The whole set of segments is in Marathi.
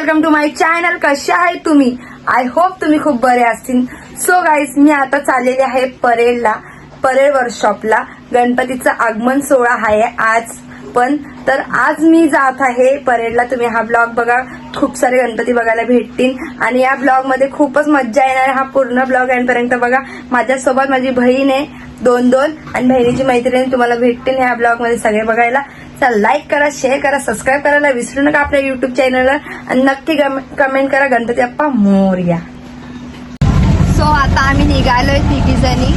Welcome to my channel. कशा आहे तुम्ही? आय होप तुम्ही खूप बरे असतील. सो गाईज, मी आता चाललेले आहे परेड वर्कशॉपला. गणपतीचा आगमन सोहळा आहे आज पण. तर आज मी जात आहे परेडला. तुम्ही हा ब्लॉग बघा, खूप सारे गणपती बघायला भेटतील आणि या ब्लॉग मध्ये खूपच मज्जा येणार. हा पूर्ण ब्लॉग एंडपर्यंत बघा. माझ्यासोबत माझी बहीण आहे दोन आणि बहिणीची मैत्रिणी तुम्हाला भेटतील ह्या ब्लॉग मध्ये सगळे बघायला. चला, लाईक करा, शेअर करा, सबस्क्राईब करायला विसरू नका आपल्या युट्यूब चॅनलला आणि नक्की कमेंट करा गणपती बाप्पा मोरया. सो आता आम्ही निघालोय तिघी जणी.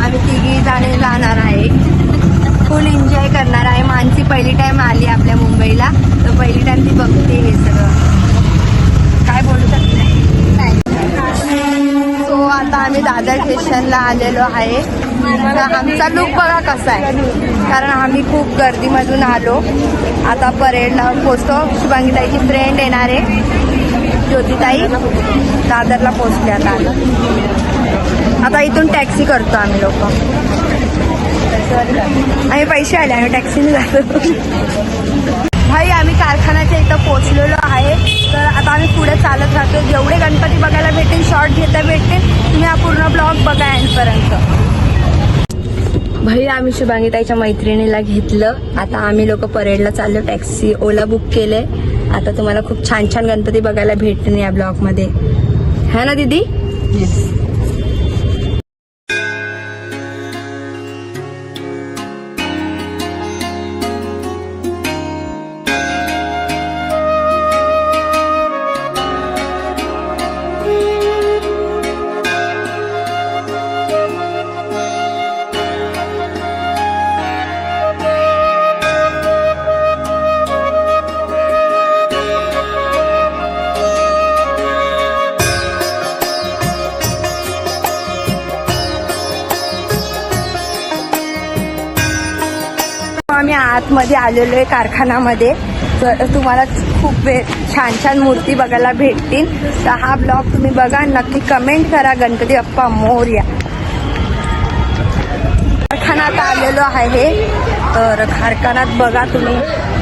आम्ही तिघी जणी जाणार आहे. फुल एन्जॉय करणार आहे. मानसी पहिली टाइम आली आपल्या मुंबईला, तर पहिली टाइम ती बघते हे सगळं. काय बोलू शकते नाही. सो आता आम्ही दादर स्टेशनला आलेलो आहे. आमचा लुक बघा कसा आहे, कारण आम्ही खूप गर्दीमधून आलो. आता परेडला पोचतो. शुभांगीताईची फ्रेंड येणार आहे, ज्योतिताई. दादरला पोचले आता इथून टॅक्सी करतो आम्ही लोक. आम्ही पैसे आले, आम्ही टॅक्सीने जातो. भाई, आम्ही कारखान्याच्या इथं पोचलेलो आहे. तर आता आम्ही पुढे चालत राहतो. जेवढे गणपती बघायला भेटेल, शॉर्ट घेता भेटेल, तुम्ही हा पूर्ण ब्लॉग बघा एंडपर्यंत. भाई, आम्ही शुभांगीताईच्या मैत्रिणीला घेतलं. आता आम्ही लोक परेडला चाललो. टॅक्सी ओला बुक केले. आता तुम्हाला खूप छान छान गणपती बघायला भेटतील या ब्लॉग मध्ये, है ना दीदी? आम्ही आतमध्ये आलेलो आहे कारखान्यामध्ये. तर तुम्हाला खूप छान छान मूर्ती बघायला भेटतील. तर हा ब्लॉग तुम्ही बघा, नक्की कमेंट करा गणपती बाप्पा मोरया. कारखान्यात आलेलो आहे. तर कारखान्यात बघा तुम्ही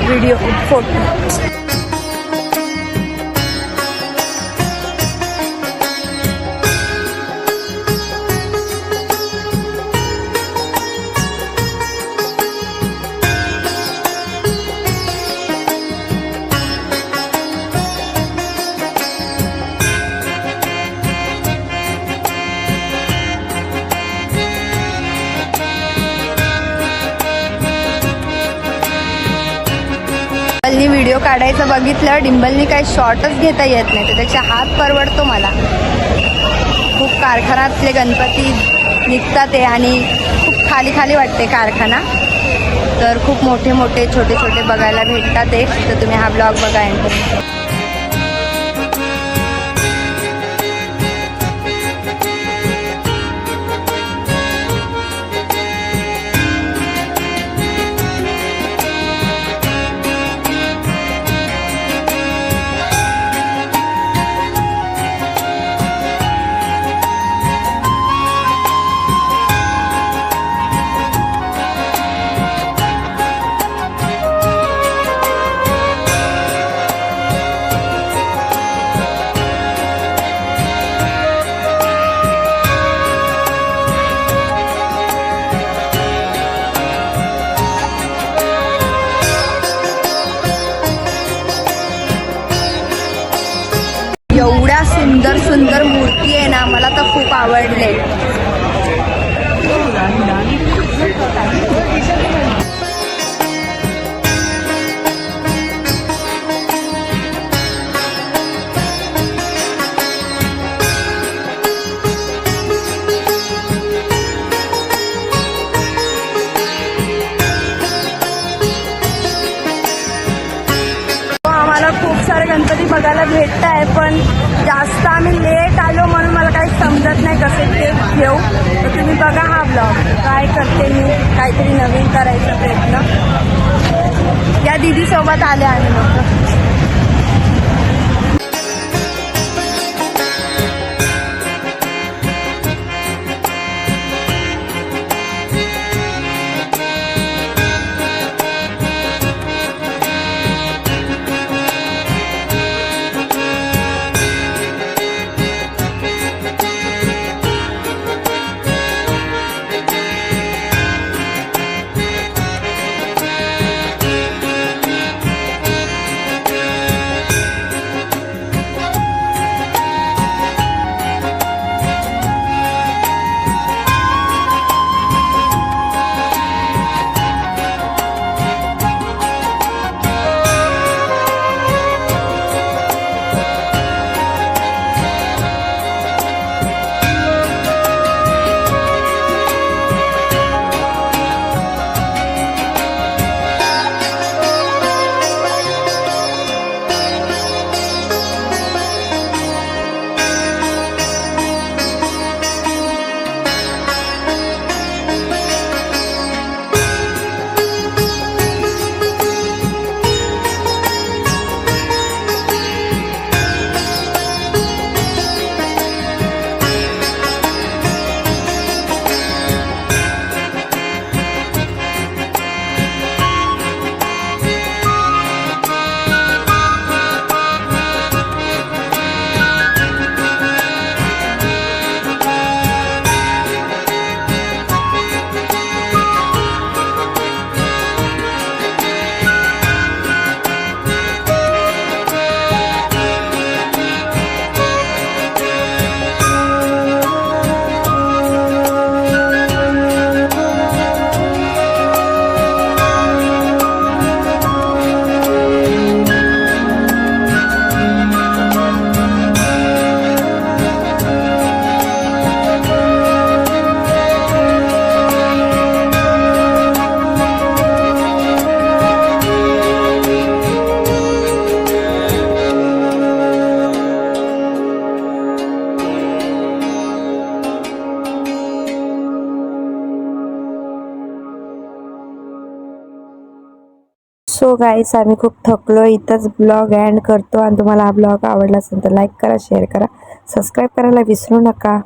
व्हिडिओ फोटो. व्हिडिओ काढायचं बघितलं, डिंबलनी काही शॉर्टच घेता येत नाही, तर त्याचा हात परवडतो मला. खूप कारखान्यातले गणपती निघतात ते आणि खूप खाली खाली वाटते कारखाना. तर खूप मोठे मोठे छोटे छोटे बघायला भेटतात ते. तर तुम्ही हा ब्लॉग बघा एंड. एवढ्या सुंदर सुंदर मूर्ती आहे ना, मला तर खूप आवडले. खूप सारे गणपती बघायला भेटत आहे, पण जास्त आम्ही लेट आलो म्हणून मला काही समजत नाही कसे ते घेऊ. तर तुम्ही बघा हा ब्लॉग. काय करते मी, काहीतरी नवीन करायचा प्रयत्न. या दीदी सोबत आले आम्ही लोक. सो गाईस आम्ही खूप थकलो, इथंच ब्लॉग एंड करतो. आणि तुम्हाला हा ब्लॉग आवडला असेल तर लाईक करा, शेअर करा, सबस्क्राईब करायला विसरू नका.